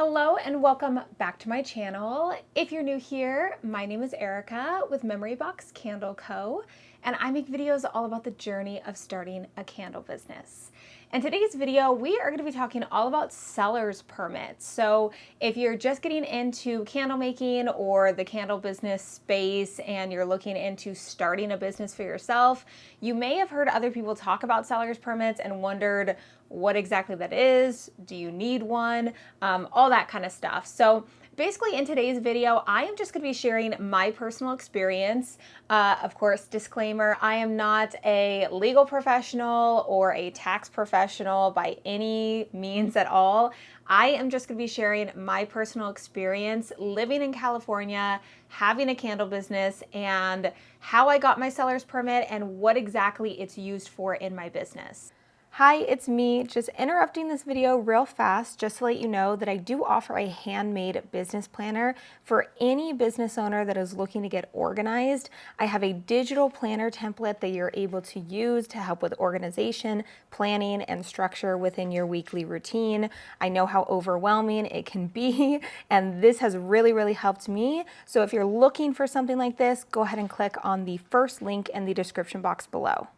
Hello and welcome back to my channel. If you're new here, my name is Erica with Memory Box Candle Co. and I make videos all about the journey of starting a candle business. In today's video, we are going to be talking all about seller's permits. So if you're just getting into candle making or the candle business space and you're looking into starting a business for yourself, you may have heard other people talk about seller's permits and wondered what exactly that is. Do you need one? All that kind of stuff. So basically in today's video, I am just going to be sharing my personal experience. Of course, disclaimer, I am not a legal professional or a tax professional by any means at all. I am just going to be sharing my personal experience living in California, having a candle business, and how I got my seller's permit and what exactly it's used for in my business. Hi, it's me, just interrupting this video real fast just to let you know that I do offer a handmade business planner for any business owner that is looking to get organized. I have a digital planner template that you're able to use to help with organization, planning, and structure within your weekly routine. I know how overwhelming it can be, and this has really helped me. So if you're looking for something like this, go ahead and click on the first link in the description box below.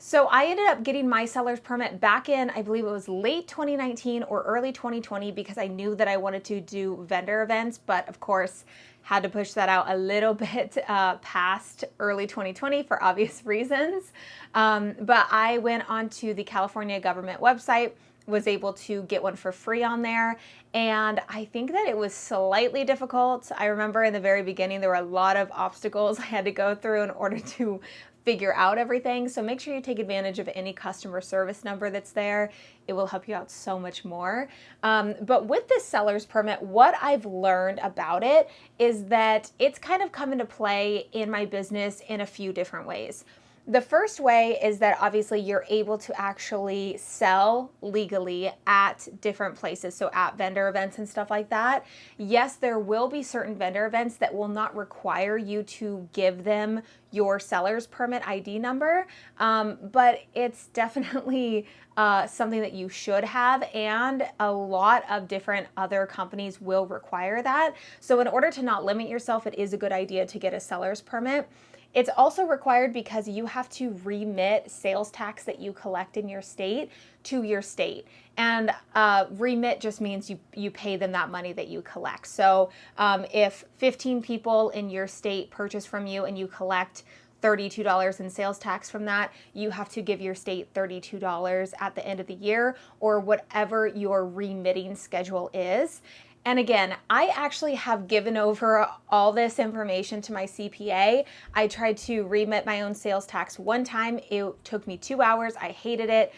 So I ended up getting my seller's permit back in, I believe it was late 2019 or early 2020, because I knew that I wanted to do vendor events, but of course had to push that out a little bit past early 2020 for obvious reasons. But I went onto the California government website, was able to get one for free on there. And I think that it was slightly difficult. I remember in the very beginning, there were a lot of obstacles I had to go through in order to figure out everything. So make sure you take advantage of any customer service number that's there. It will help you out so much more. But with this seller's permit, what I've learned about it is that it's kind of come into play in my business in a few different ways. The first way is that obviously you're able to actually sell legally at different places, so at vendor events and stuff like that. Yes, there will be certain vendor events that will not require you to give them your seller's permit ID number, but it's definitely something that you should have, and a lot of different other companies will require that. So in order to not limit yourself, it is a good idea to get a seller's permit. It's also required because you have to remit sales tax that you collect in your state to your state. And remit just means you pay them that money that you collect. So if 15 people in your state purchase from you and you collect $32 in sales tax from that, you have to give your state $32 at the end of the year, or whatever your remitting schedule is. And again, I actually have given over all this information to my CPA. I tried to remit my own sales tax one time. It took me 2 hours. I hated it.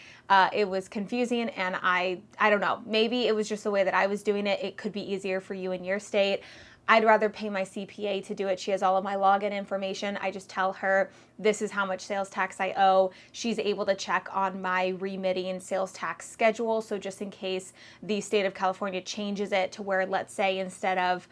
It was confusing, and I don't know, maybe it was just the way that I was doing it. It could be easier for you in your state. I'd rather pay my CPA to do it. She has all of my login information. I just tell her this is how much sales tax I owe. She's able to check on my remitting sales tax schedule. So just in case the state of California changes it to where, let's say, instead of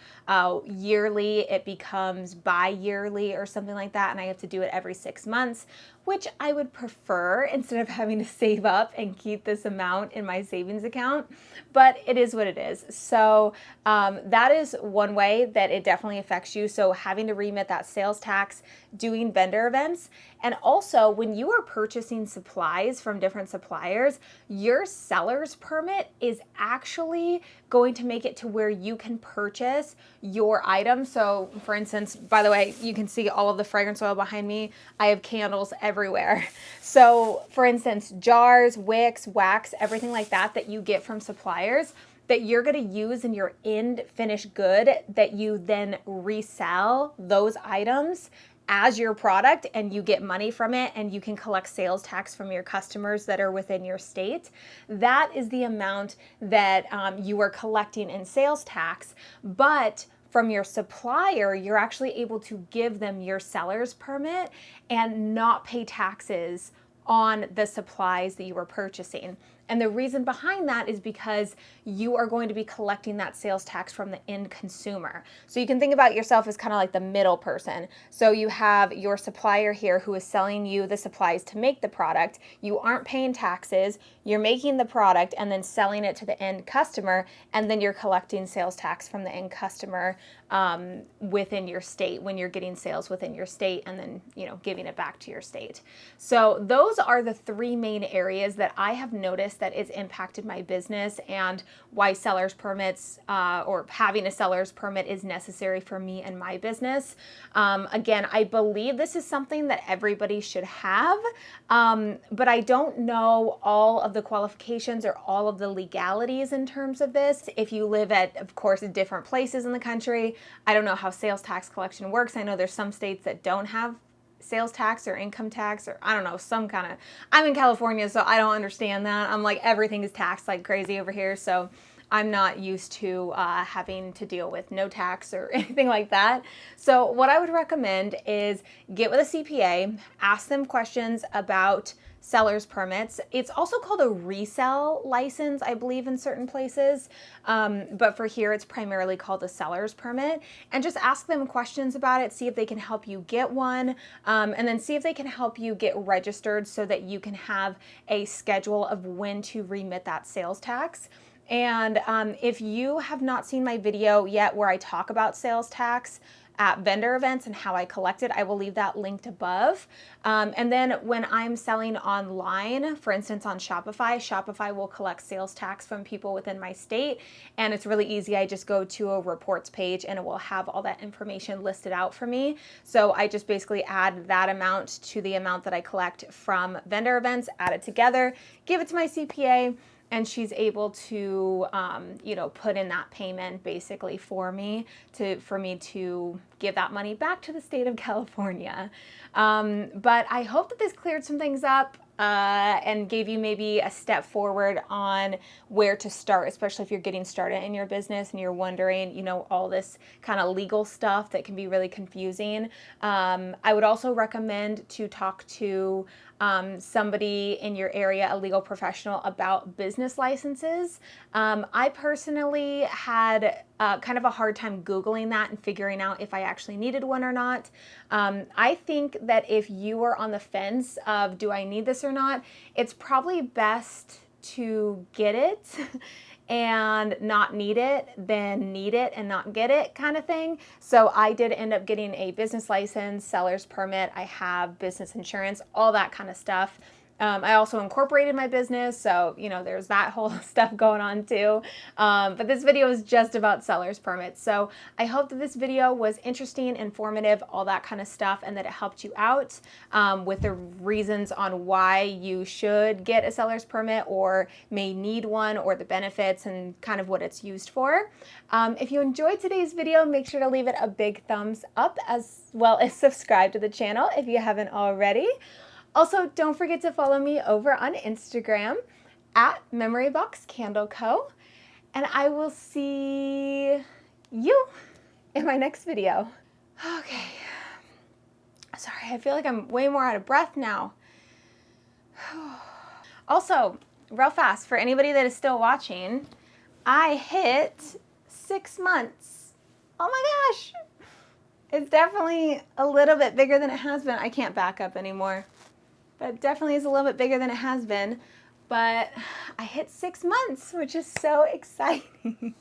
yearly, it becomes bi-yearly or something like that, and I have to do it every 6 months, which I would prefer instead of having to save up and keep this amount in my savings account, but it is what it is. So that is one way that it definitely affects you. So having to remit that sales tax, doing vendor events, and also when you are purchasing supplies from different suppliers, your seller's permit is actually going to make it to where you can purchase your items. So for instance, by the way, you can see all of the fragrance oil behind me. I have candles everywhere. So for instance, jars, wicks, wax, everything like that that you get from suppliers that you're going to use in your end finished good that you then resell those items as your product, and you get money from it, and you can collect sales tax from your customers that are within your state. That is the amount that you are collecting in sales tax. But from your supplier, you're actually able to give them your seller's permit and not pay taxes on the supplies that you were purchasing. And the reason behind that is because you are going to be collecting that sales tax from the end consumer. So you can think about yourself as kind of like the middle person. So you have your supplier here who is selling you the supplies to make the product. You aren't paying taxes, you're making the product and then selling it to the end customer, and then you're collecting sales tax from the end customer within your state when you're getting sales within your state, and then, you know, giving it back to your state. So those are the three main areas that I have noticed that it's impacted my business, and why seller's permits or having a seller's permit is necessary for me and my business. Again, I believe this is something that everybody should have, but I don't know all of the qualifications or all of the legalities in terms of this. If you live at, of course, different places in the country, I don't know how sales tax collection works. I know there's some states that don't have sales tax or income tax, or I don't know, some kind of, I'm in California, so I don't understand that. I'm like, everything is taxed like crazy over here, so I'm not used to having to deal with no tax or anything like that. So what I would recommend is get with a CPA, ask them questions about seller's permits. It's also called a resale license, I believe, in certain places. But for here, it's primarily called a seller's permit. And just ask them questions about it, see if they can help you get one, and then see if they can help you get registered so that you can have a schedule of when to remit that sales tax. And if you have not seen my video yet where I talk about sales tax at vendor events and how I collect it, I will leave that linked above. And then when I'm selling online, for instance on Shopify, Shopify will collect sales tax from people within my state, and it's really easy. I just go to a reports page and it will have all that information listed out for me. So I just basically add that amount to the amount that I collect from vendor events, add it together, give it to my CPA, and she's able to, you know, put in that payment basically for me to give that money back to the state of California. But I hope that this cleared some things up and gave you maybe a step forward on where to start, especially if you're getting started in your business and you're wondering, you know, all this kind of legal stuff that can be really confusing. I would also recommend to talk to somebody in your area, a legal professional, about business licenses. I personally had kind of a hard time Googling that and figuring out if I actually needed one or not. I think that if you are on the fence of do I need this or not, it's probably best to get it and not need it than need it and not get it kind of thing. So I did end up getting a business license, seller's permit, I have business insurance, all that kind of stuff. I also incorporated my business, so, you know, there's that whole stuff going on too. But this video is just about seller's permits. So I hope that this video was interesting, informative, all that kind of stuff, and that it helped you out with the reasons on why you should get a seller's permit or may need one, or the benefits and kind of what it's used for. If you enjoyed today's video, make sure to leave it a big thumbs up, as well as subscribe to the channel if you haven't already. Also, don't forget to follow me over on Instagram at Memory Box Candle Co. And I will see you in my next video. Okay. Sorry, I feel like I'm way more out of breath now. Also, real fast, for anybody that is still watching, I hit 6 months. Oh my gosh. It's definitely a little bit bigger than it has been. I can't back up anymore. But it definitely is a little bit bigger than it has been. But I hit 6 months, which is so exciting.